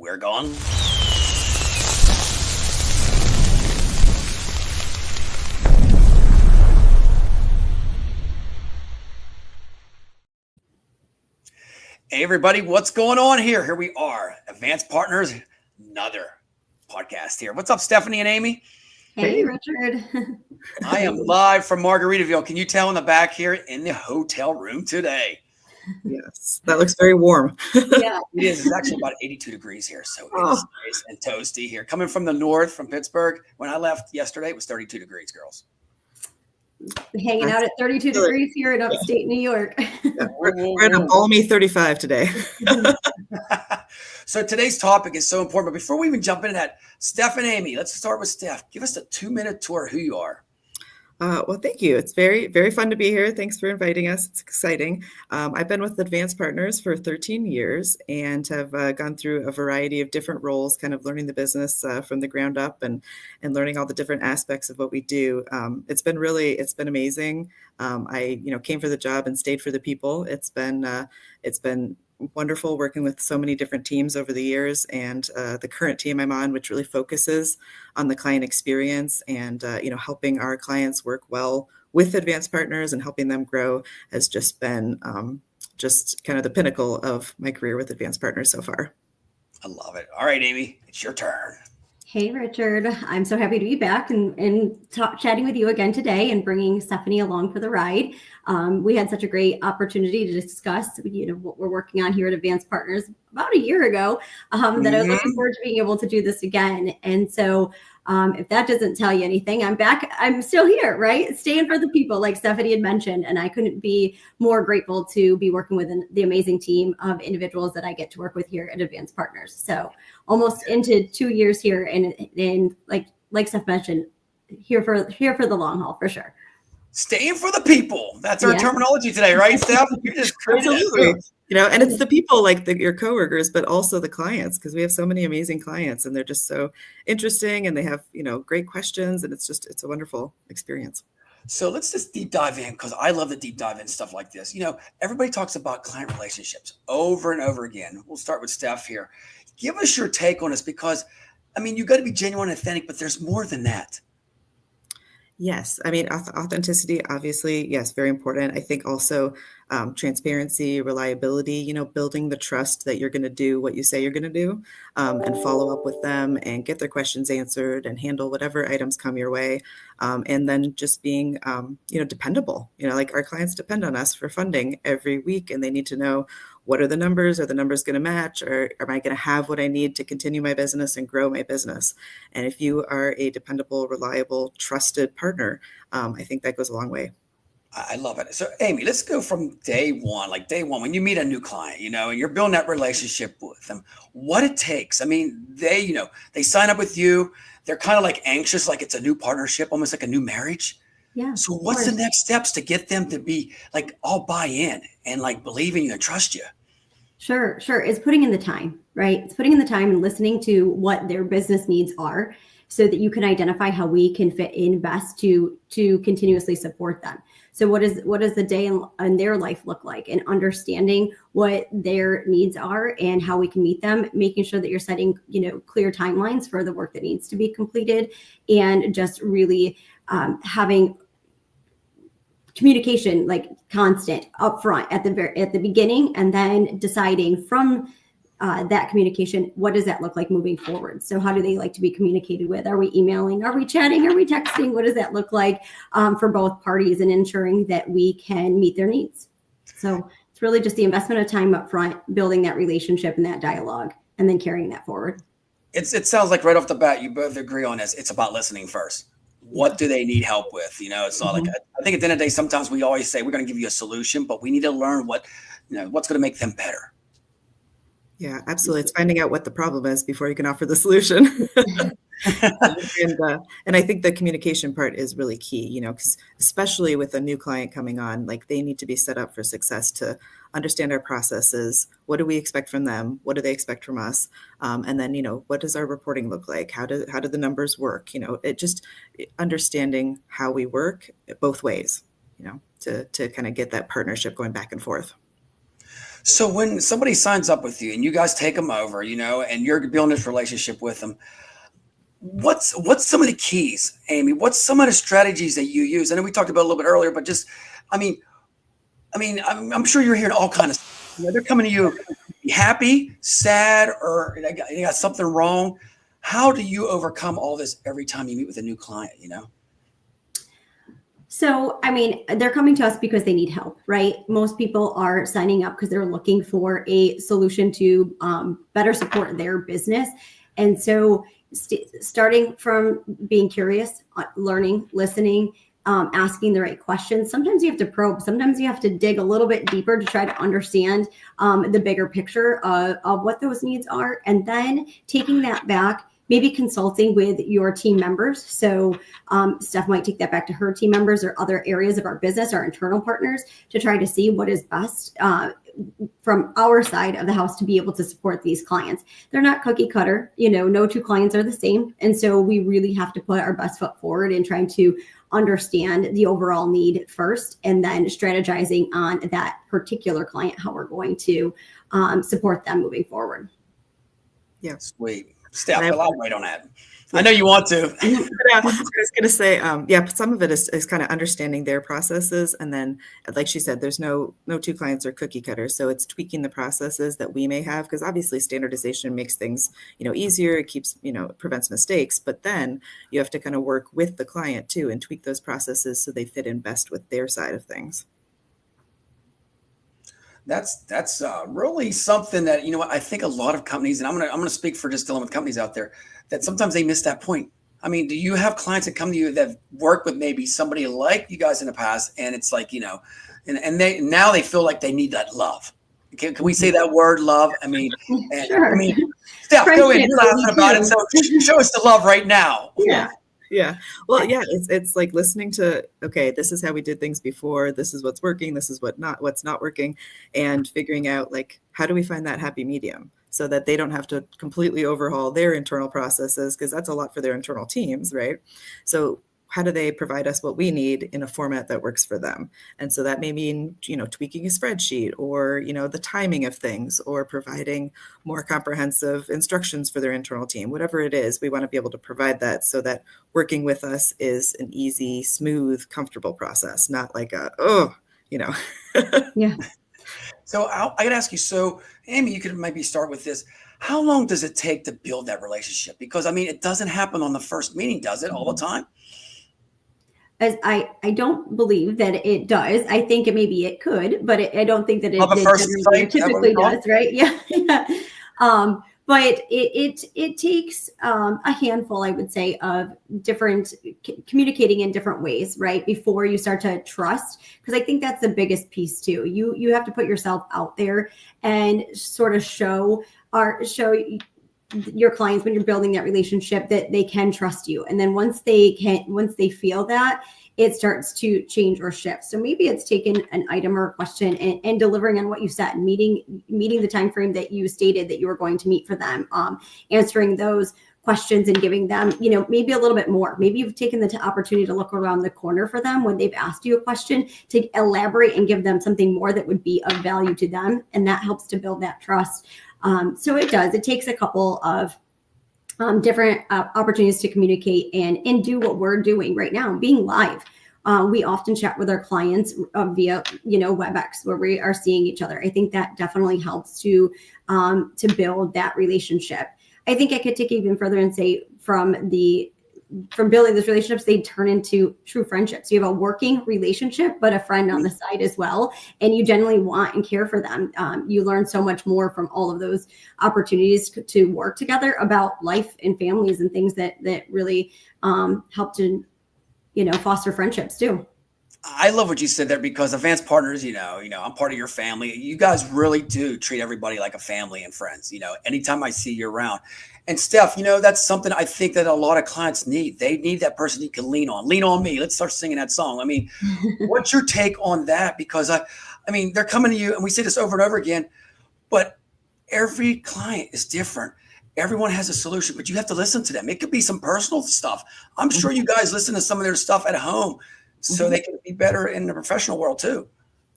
We're gone. Hey, everybody, what's going on here? Here we are, Advanced Partners, another podcast here. What's up, Stephanie and Amy? Hey, Richard. I am live from Margaritaville. Can you tell in the back here in the hotel room today? Yes, that looks very warm. Yeah, It is. It's actually about 82 degrees here, so it's nice and toasty here. Coming from the north, from Pittsburgh, when I left yesterday, it was 32 degrees, girls. hanging out at 32 degrees here in upstate New York. Yeah, we're at a balmy 35 today. So today's topic is so important. But before we even jump into that, Steph and Amy, let's start with Steph. Give us a 2-minute tour of who you are. Well, thank you. It's very, very fun to be here. Thanks for inviting us. It's exciting. I've been with Advanced Partners for 13 years and have gone through a variety of different roles, kind of learning the business from the ground up and learning all the different aspects of what we do. It's been amazing. I came for the job and stayed for the people. It's been wonderful working with so many different teams over the years, and the current team I'm on, which really focuses on the client experience and helping our clients work well with Advanced Partners and helping them grow, has just been just kind of the pinnacle of my career with Advanced Partners so far. I love it. All right, Amy, it's your turn. Hey, Richard. I'm so happy to be back and chatting with you again today and bringing Stephanie along for the ride. We had such a great opportunity to discuss, what we're working on here at Advanced Partners about a year ago, that I was looking forward to being able to do this again. And so if that doesn't tell you anything, I'm back. I'm still here, right? Staying for the people, like Stephanie had mentioned. And I couldn't be more grateful to be working with the amazing team of individuals that I get to work with here at Advanced Partners. So almost into 2 years here. And like Steph mentioned, here for the long haul, for sure. Staying for the people. That's our terminology today, right, Steph? You just absolutely. And it's the people like your coworkers, but also the clients, because we have so many amazing clients and they're just so interesting and they have, great questions, and it's a wonderful experience. So let's just deep dive in, because I love to deep dive in stuff like this. Everybody talks about client relationships over and over again. We'll start with Steph here. Give us your take on this, because, you got to be genuine and authentic, but there's more than that. Yes. Authenticity, obviously, yes, very important. I think also transparency, reliability, building the trust that you're going to do what you say you're going to do, and follow up with them and get their questions answered and handle whatever items come your way. And then just being, dependable, like our clients depend on us for funding every week, and they need to know, what are the numbers? Are the numbers going to match? Or am I going to have what I need to continue my business and grow my business? And if you are a dependable, reliable, trusted partner, I think that goes a long way. I love it. So, Amy, let's go from day one, when you meet a new client, and you're building that relationship with them, what it takes. They sign up with you. They're kind of like anxious, like it's a new partnership, almost like a new marriage. Yeah. So what's the next steps to get them to be like all buy in and like believe in you and trust you? Sure. It's putting in the time, right? It's putting in the time and listening to what their business needs are, so that you can identify how we can fit in best to continuously support them. So what does the day in their life look like, and understanding what their needs are and how we can meet them, making sure that you're setting, clear timelines for the work that needs to be completed, and just really having communication, like constant upfront at the beginning, and then deciding from that communication, what does that look like moving forward? So how do they like to be communicated with? Are we emailing? Are we chatting? Are we texting? What does that look like for both parties, and ensuring that we can meet their needs? So it's really just the investment of time up front, building that relationship and that dialogue, and then carrying that forward. It sounds like right off the bat, you both agree on this. It's about listening first. What do they need help with? It's not like, I think at the end of the day, sometimes we always say we're going to give you a solution, but we need to learn what's going to make them better. Yeah, absolutely. It's finding out what the problem is before you can offer the solution. And I think the communication part is really key, because especially with a new client coming on, like they need to be set up for success to understand our processes. What do we expect from them? What do they expect from us? And then, what does our reporting look like? How do the numbers work? It just understanding how we work both ways, to kind of get that partnership going back and forth. So when somebody signs up with you and you guys take them over, and you're building this relationship with them, what's some of the keys, Amy? What's some of the strategies that you use? I know we talked about it a little bit earlier, but just, I mean, I'm sure you're hearing all kind of stuff. They're coming to you happy, sad, or they got something wrong. How do you overcome all this every time you meet with a new client, So, I mean, they're coming to us because they need help, right? Most people are signing up because they're looking for a solution to better support their business. And so, starting from being curious, learning, listening, asking the right questions. Sometimes you have to probe. Sometimes you have to dig a little bit deeper to try to understand the bigger picture of what those needs are. And then taking that back, maybe consulting with your team members. So Steph might take that back to her team members or other areas of our business, our internal partners, to try to see what is best from our side of the house to be able to support these clients. They're not cookie cutter, no two clients are the same. And so we really have to put our best foot forward in trying to understand the overall need first, and then strategizing on that particular client, how we're going to support them moving forward. Yeah. Sweet. Steph, elaborate on that. I know you want to. Yeah, I was going to say, some of it is kind of understanding their processes. And then, like she said, there's no two clients are cookie cutters. So it's tweaking the processes that we may have, because obviously standardization makes things, easier. It keeps, prevents mistakes. But then you have to kind of work with the client too and tweak those processes so they fit in best with their side of things. That's really something that, I think a lot of companies, and I'm gonna speak for just dealing with companies out there, that sometimes they miss that point. I mean, do you have clients that come to you that worked with maybe somebody like you guys in the past, and it's like, and they feel like they need that love? Can we say that word, love? I mean, Sure. Steph, go in. You're laughing about it, so show us the love right now. Yeah. Yeah. Well, yeah, it's like listening to, okay, this is how we did things before. This is what's working. This is what's not working, and figuring out, like, how do we find that happy medium so that they don't have to completely overhaul their internal processes, because that's a lot for their internal teams, right? So how do they provide us what we need in a format that works for them? And so that may mean, tweaking a spreadsheet, or, the timing of things, or providing more comprehensive instructions for their internal team. Whatever it is, we want to be able to provide that so that working with us is an easy, smooth, comfortable process, not like Yeah. So I got to ask you, so Amy, you could maybe start with this. How long does it take to build that relationship? Because, I mean, it doesn't happen on the first meeting, does it, all the time? As I don't believe that it does. I think it could, but I don't think that it typically does, right? Yeah. But it takes a handful, I would say, of different communicating in different ways, right? Before you start to trust, because I think that's the biggest piece too. You have to put yourself out there and sort of show your clients, when you're building that relationship, that they can trust you. And then once they feel that, it starts to change or shift. So maybe it's taking an item or a question and delivering on what you said, meeting the time frame that you stated that you were going to meet for them, answering those questions and giving them, maybe a little bit more. Maybe you've taken the opportunity to look around the corner for them when they've asked you a question, to elaborate and give them something more that would be of value to them. And that helps to build that trust. So it takes a couple of different opportunities to communicate and do what we're doing right now, being live. We often chat with our clients via, WebEx, where we are seeing each other. I think that definitely helps to build that relationship. I think I could take it even further and say from building those relationships, they turn into true friendships. You have a working relationship, but a friend on the side as well. And you generally want and care for them. You learn so much more from all of those opportunities to work together about life and families and things that really help to, foster friendships too. I love what you said there, because Advanced Partners, I'm part of your family. You guys really do treat everybody like a family and friends, anytime I see you around. And Steph, that's something I think that a lot of clients need. They need that person you can lean on. Lean on me. Let's start singing that song. I mean, what's your take on that? Because I mean, they're coming to you, and we say this over and over again, but every client is different. Everyone has a solution, but you have to listen to them. It could be some personal stuff. I'm sure you guys listen to some of their stuff at home, so they can be better in the professional world too.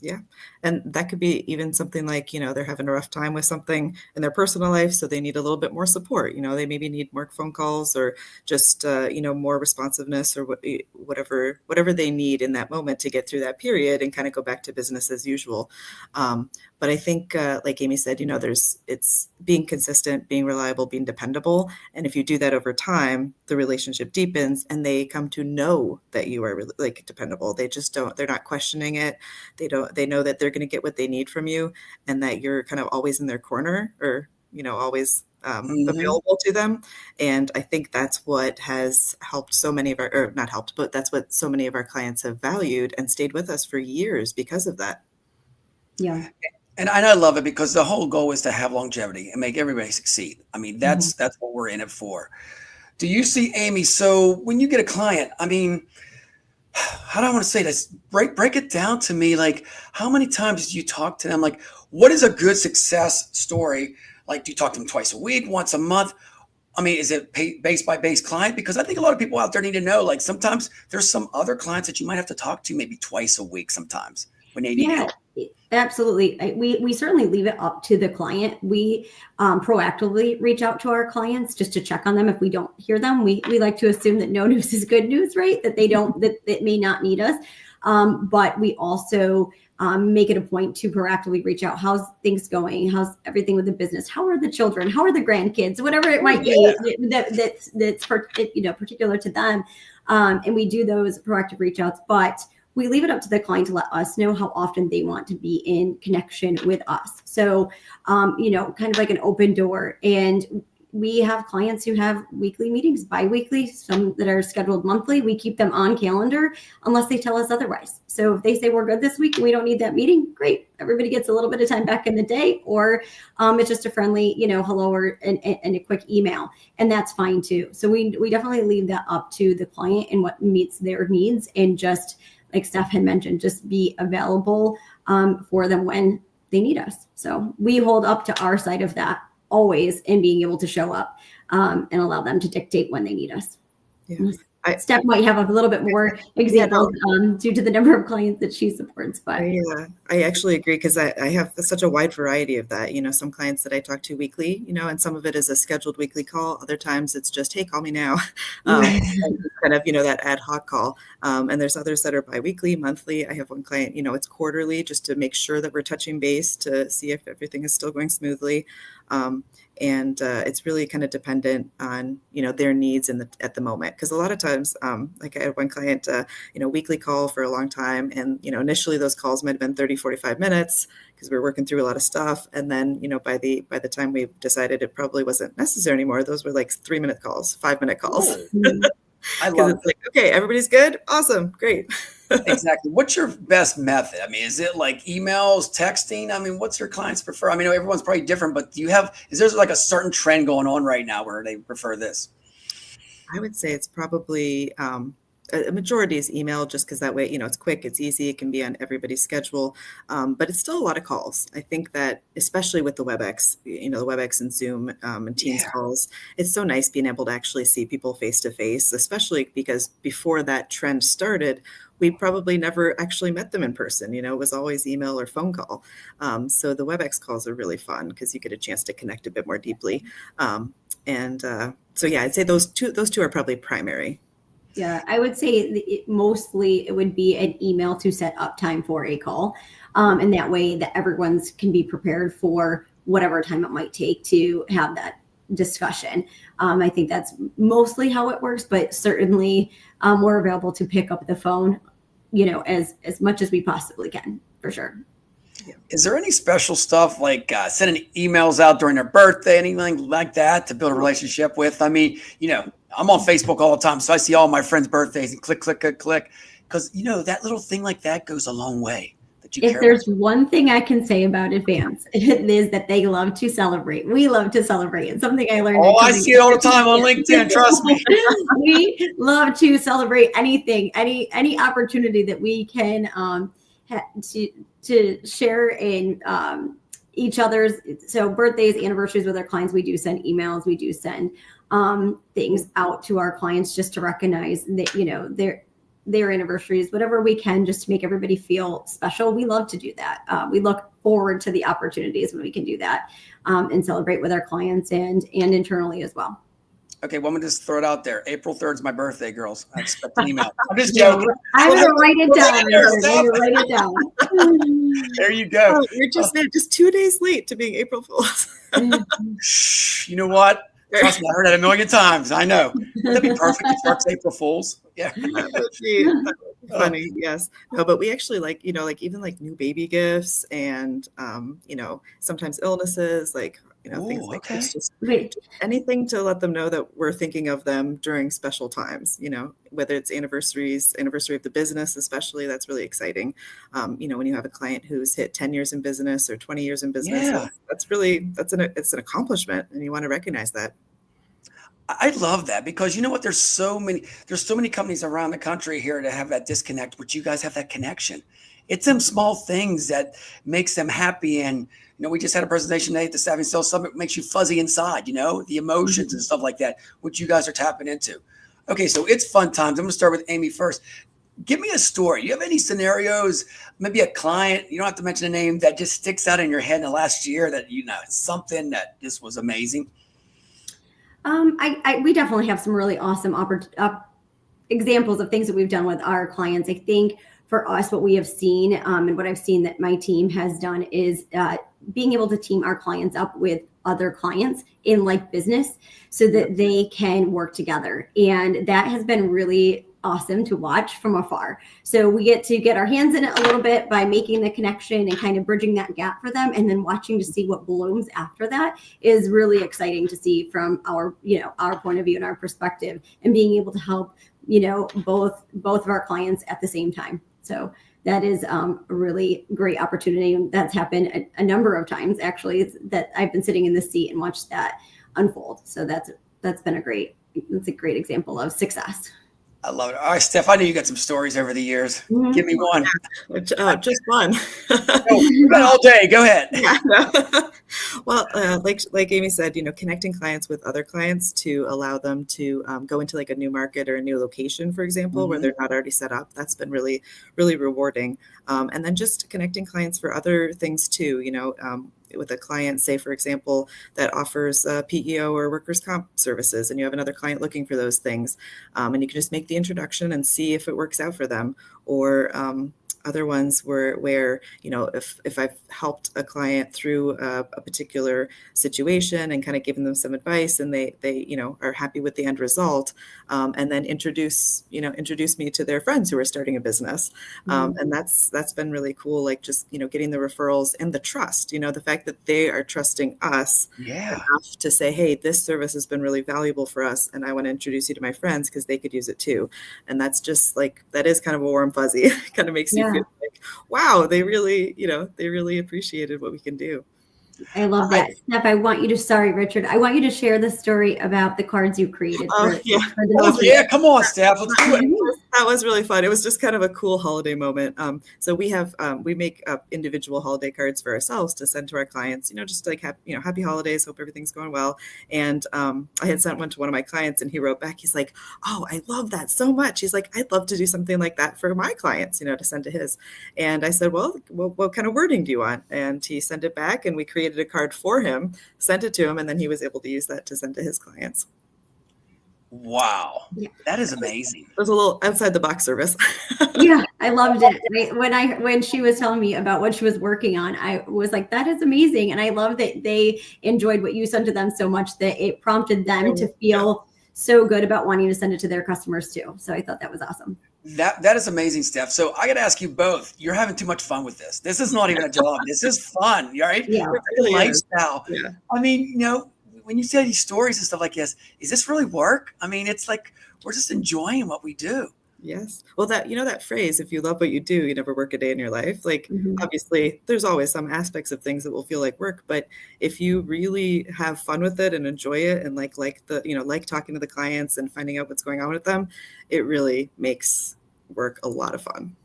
Yeah. And that could be even something like, they're having a rough time with something in their personal life, so they need a little bit more support. They maybe need more phone calls or just, more responsiveness or whatever they need in that moment to get through that period and kind of go back to business as usual. But I think, like Amy said, it's being consistent, being reliable, being dependable. And if you do that over time, the relationship deepens and they come to know that you are like dependable. They're not questioning it. They know that they're going to get what they need from you and that you're kind of always in their corner or, always available to them. And I think that's what has helped so many of or not helped, but that's what so many of our clients have valued and stayed with us for years because of that. Yeah. And I love it because the whole goal is to have longevity and make everybody succeed. I mean, that's what we're in it for. Do you see, Amy? So when you get a client, I mean, how do I want to say this? Break it down to me. Like, how many times do you talk to them? Like, what is a good success story? Like, do you talk to them twice a week, once a month? I mean, is it base by base client? Because I think a lot of people out there need to know, like, sometimes there's some other clients that you might have to talk to maybe twice a week sometimes when they need help. Absolutely. We certainly leave it up to the client. We proactively reach out to our clients just to check on them. If we don't hear them, we like to assume that no news is good news, right? That they don't, that may not need us. But we also make it a point to proactively reach out. How's things going? How's everything with the business? How are the children? How are the grandkids? Whatever it might be that's particular to them. And we do those proactive reach outs, but we leave it up to the client to let us know how often they want to be in connection with us. So, kind of like an open door. And we have clients who have weekly meetings, bi-weekly, some that are scheduled monthly. We keep them on calendar unless they tell us otherwise. So if they say we're good this week and we don't need that meeting, great. Everybody gets a little bit of time back in the day, or it's just a friendly, hello and a quick email. And that's fine too. So we definitely leave that up to the client and what meets their needs, and just like Steph had mentioned, just be available for them when they need us. So we hold up to our side of that always, in being able to show up and allow them to dictate when they need us. Yeah. Steph might have a little bit more examples due to the number of clients that she supports. But I actually agree, because I have such a wide variety of that. Some clients that I talk to weekly, and some of it is a scheduled weekly call. Other times it's just, hey, call me now. Kind of, that ad hoc call. And there's others that are biweekly, monthly. I have one client, it's quarterly, just to make sure that we're touching base to see if everything is still going smoothly. And it's really kind of dependent on, their needs at the moment. Because a lot of times, like I had one client, weekly call for a long time. And, initially those calls might have been 30, 45 minutes because we were working through a lot of stuff. And then, by the time we decided it probably wasn't necessary anymore, those were like 3-minute calls, 5-minute calls. I love it. It's like, okay, everybody's good. Awesome. Great. Exactly. What's your best method? I mean, is it like emails, texting? I mean, what's your clients prefer? I mean, everyone's probably different, but is there like a certain trend going on right now where they prefer this? I would say it's probably a majority is email, just because that way, it's quick, it's easy, it can be on everybody's schedule. But it's still a lot of calls. I think that especially with the WebEx, the WebEx and Zoom and Teams calls, it's so nice being able to actually see people face to face, especially because before that trend started, we probably never actually met them in person. It was always email or phone call. So the WebEx calls are really fun because you get a chance to connect a bit more deeply. So yeah, I'd say those two are probably primary. Yeah, I would say mostly it would be an email to set up time for a call. And that way that everyone's can be prepared for whatever time it might take to have that discussion. I think that's mostly how it works, but certainly we're available to pick up the phone, as much as we possibly can, for sure. Is there any special stuff like sending emails out during their birthday, anything like that to build a relationship with? I mean, I'm on Facebook all the time, so I see all my friends' birthdays and click, because, that little thing like that goes a long way. If there's one thing I can say about Advance, it is that they love to celebrate. We love to celebrate. It's something I learned. Oh, I see it all the time on LinkedIn. Trust me. We love to celebrate anything, any opportunity that we can to share in each other's. So birthdays, anniversaries with our clients, we do send emails. We do send things out to our clients just to recognize that, their anniversaries, whatever we can, just to make everybody feel special. We love to do that. We look forward to the opportunities when we can do that, and celebrate with our clients and internally as well. Okay, well, I'm gonna just throw it out there. April 3rd is my birthday, girls. I expect an email. I'm just joking. I'm going to write it down. Stop. I'm gonna write it down. There you go. Oh, you're just 2 days late to being April Fools. Shh, you know what? Trust me, I heard that a million times. I know. That'd be perfect if starts April Fools. Yeah. That would be funny. Yes. No, but we actually like, even like new baby gifts and, sometimes illnesses, like, things Ooh, like okay. this, just Wait, anything to let them know that we're thinking of them during special times, whether it's anniversary of the business, especially, that's really exciting. When you have a client who's hit 10 years in business or 20 years in business, Yeah. it's an accomplishment, and you want to recognize that. I love that because you know what? There's so many companies around the country here to have that disconnect, but you guys have that connection. It's them small things that makes them happy. And, we just had a presentation today at the Savvy Sales Summit, makes you fuzzy inside, the emotions and stuff like that, which you guys are tapping into. Okay. So it's fun times. I'm going to start with Amy first. Give me a story. Do you have any scenarios, maybe a client, you don't have to mention a name, that just sticks out in your head in the last year that, something that just was amazing? We definitely have some really awesome examples of things that we've done with our clients. I think for us, what we have seen, and what I've seen that my team has done is being able to team our clients up with other clients in like business so that they can work together. And that has been really awesome to watch from afar. So we get to get our hands in it a little bit by making the connection and kind of bridging that gap for them, and then watching to see what blooms after that is really exciting to see from our point of view and our perspective, and being able to help both of our clients at the same time. So that is a really great opportunity, and that's happened a number of times actually, that I've been sitting in this seat and watched that unfold. So that's been a great example of success. I love it. All right, Steph, I know you got some stories over the years. Mhm. Give me one. Just one. You got all day. Go ahead. Yeah, no. Well, like Amy said, connecting clients with other clients to allow them to go into like a new market or a new location, for example, where they're not already set up. That's been really, really rewarding. And then just connecting clients for other things too, with a client, say, for example, that offers PEO or workers' comp services, and you have another client looking for those things. And you can just make the introduction and see if it works out for them. Or other ones where if I've helped a client through a particular situation and kind of given them some advice, and they are happy with the end result, and then introduce me to their friends who are starting a business. And that's been really cool, like just getting the referrals and the trust, the fact that they are trusting us enough to say, hey, this service has been really valuable for us, and I want to introduce you to my friends because they could use it too. And that's just like, that is kind of a warm fuzzy. Kind of makes you feel like, wow, they really appreciated what we can do. I love that. Steph, Richard, I want you to share the story about the cards you created. Come on, Steph, let's do it. That was really fun. It was just kind of a cool holiday moment. So we make up individual holiday cards for ourselves to send to our clients, just like, happy holidays, hope everything's going well. And I had sent one to one of my clients, and he wrote back, he's like, oh, I love that so much. He's like, I'd love to do something like that for my clients, to send to his. And I said, well, what kind of wording do you want? And he sent it back, and we created a card for him, sent it to him, and then he was able to use that to send to his clients. Wow. That is amazing. It was a little outside the box service. Yeah, I loved it. When she was telling me about what she was working on, I was like, that is amazing. And I love that they enjoyed what you sent to them so much that it prompted them to feel so good about wanting to send it to their customers too. So I thought that was awesome. That is amazing, Steph. So I got to ask you both, you're having too much fun with this. This is not even a job. This is fun, right? Yeah. It's a lifestyle. Yeah. I mean, when you say these stories and stuff like this, is this really work? I mean, it's like, we're just enjoying what we do. Yes. Well, that phrase, if you love what you do, you never work a day in your life. Like, obviously, there's always some aspects of things that will feel like work, but if you really have fun with it and enjoy it, and like talking to the clients and finding out what's going on with them, it really makes work a lot of fun.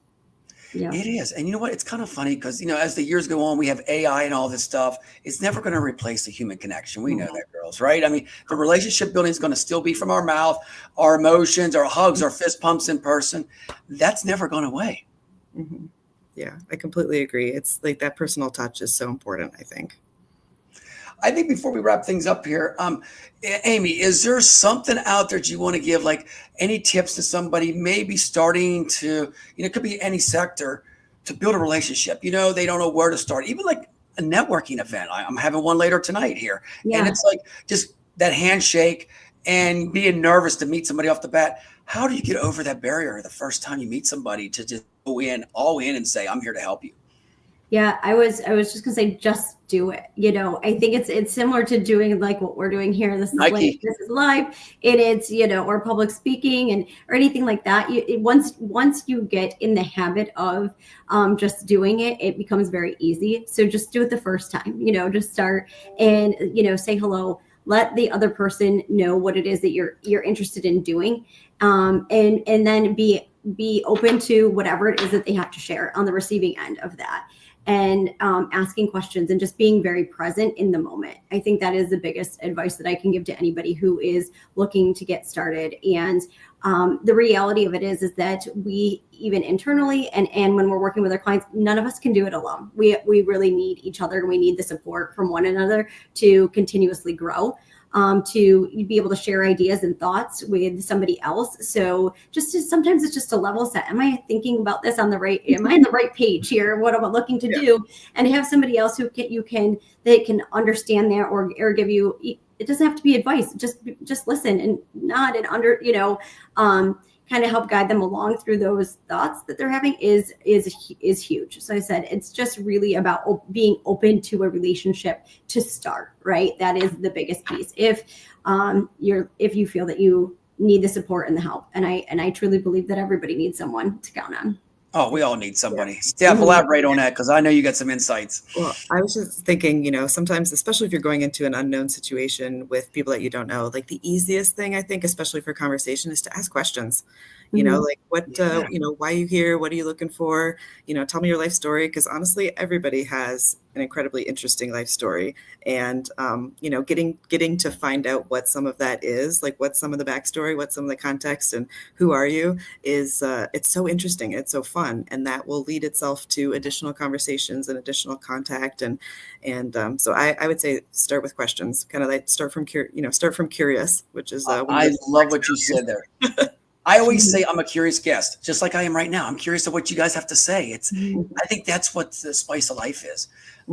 Yeah. It is. And you know what? It's kind of funny because, as the years go on, we have AI and all this stuff. It's never going to replace the human connection. We know that, girls, right? I mean, the relationship building is going to still be from our mouth, our emotions, our hugs, our fist pumps in person. That's never gone away. Mm-hmm. Yeah, I completely agree. It's like that personal touch is so important, I think. I think before we wrap things up here, Amy, is there something out there that you want to give, like any tips to somebody maybe starting to, it could be any sector, to build a relationship? They don't know where to start, even like a networking event. I'm having one later tonight here. Yeah. And it's like just that handshake and being nervous to meet somebody off the bat. How do you get over that barrier the first time you meet somebody to just go in all in and say, I'm here to help you? Yeah, I was just gonna say, just do it. I think it's similar to doing like what we're doing here. This is live, and it's or public speaking or anything like that. Once you get in the habit of just doing it, it becomes very easy. So just do it the first time. Just start and say hello. Let the other person know what it is that you're interested in doing, and then be open to whatever it is that they have to share on the receiving end of that. And asking questions and just being very present in the moment. I think that is the biggest advice that I can give to anybody who is looking to get started. And the reality of it is that we, even internally and when we're working with our clients, none of us can do it alone. We really need each other, and we need the support from one another to continuously grow. To be able to share ideas and thoughts with somebody else. So sometimes it's just a level set. Am I thinking about this am I on the right page here? What am I looking to do? And have somebody else who can understand that or give you, it doesn't have to be advice. Just listen and nod and kind of help guide them along through those thoughts that they're having is huge. So I said, it's just really about being open to a relationship to start, right? That is the biggest piece. If you feel that you need the support and the help, and I truly believe that everybody needs someone to count on. Oh, we all need somebody. Yeah. Steph, elaborate on that, because I know you got some insights. Well, I was just thinking, sometimes, especially if you're going into an unknown situation with people that you don't know, like the easiest thing, I think, especially for conversation, is to ask questions. Like what, why are you here? What are you looking for? Tell me your life story. Because honestly, everybody has an incredibly interesting life story. And, getting to find out what some of that is, like what's some of the backstory, what's some of the context, and who are you is, it's so interesting. It's so fun. And that will lead itself to additional conversations and additional contact. And so I would say start with questions, kind of like start from curious, which is, I love what you said there. I always say I'm a curious guest, just like I am right now. I'm curious of what you guys have to say. I think that's what the spice of life is.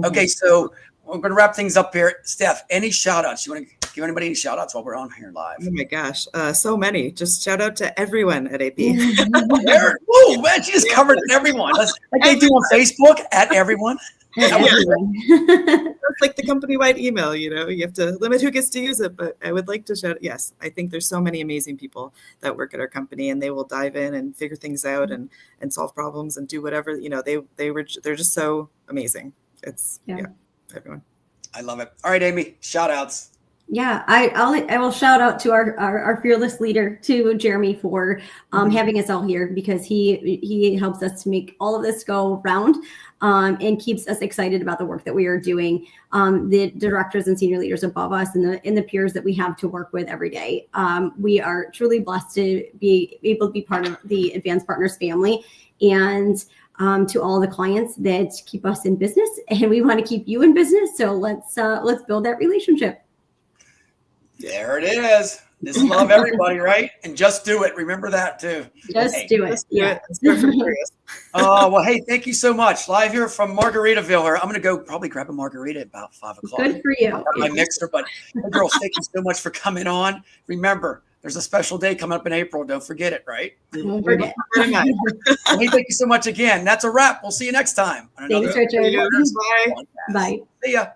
Okay, so we're going to wrap things up here. Steph, any shout outs? You want to give anybody any shout outs while we're on here live? Oh my gosh, so many. Just shout out to everyone at AP. Oh man, she just covered everyone. That's like they do on Facebook, at everyone. It's like the company-wide email, you have to limit who gets to use it, but I would like to shout, yes, I think there's so many amazing people that work at our company, and they will dive in and figure things out and solve problems and do whatever, they're just so amazing. It's everyone. I love it. All right, Amy, shout outs. Yeah, I will shout out to our fearless leader, to Jeremy, for having us all here, because he helps us to make all of this go round and keeps us excited about the work that we are doing. The directors and senior leaders above us and the peers that we have to work with every day. We are truly blessed to be able to be part of the Advanced Partners family, and to all the clients that keep us in business, and we want to keep you in business. So let's build that relationship. There it is. Just love everybody, right? And just do it. Remember that too. Do it. Yeah. Well, hey, thank you so much. Live here from Margaritaville. I'm going to go probably grab a margarita at about 5 o'clock. Good for you. My mixer, but girls, thank you so much for coming on. Remember, there's a special day coming up in April. Don't forget it, right? Don't forget. Hey, thank you so much again. That's a wrap. We'll see you next time. Thanks, Richard. Bye. Bye. See ya.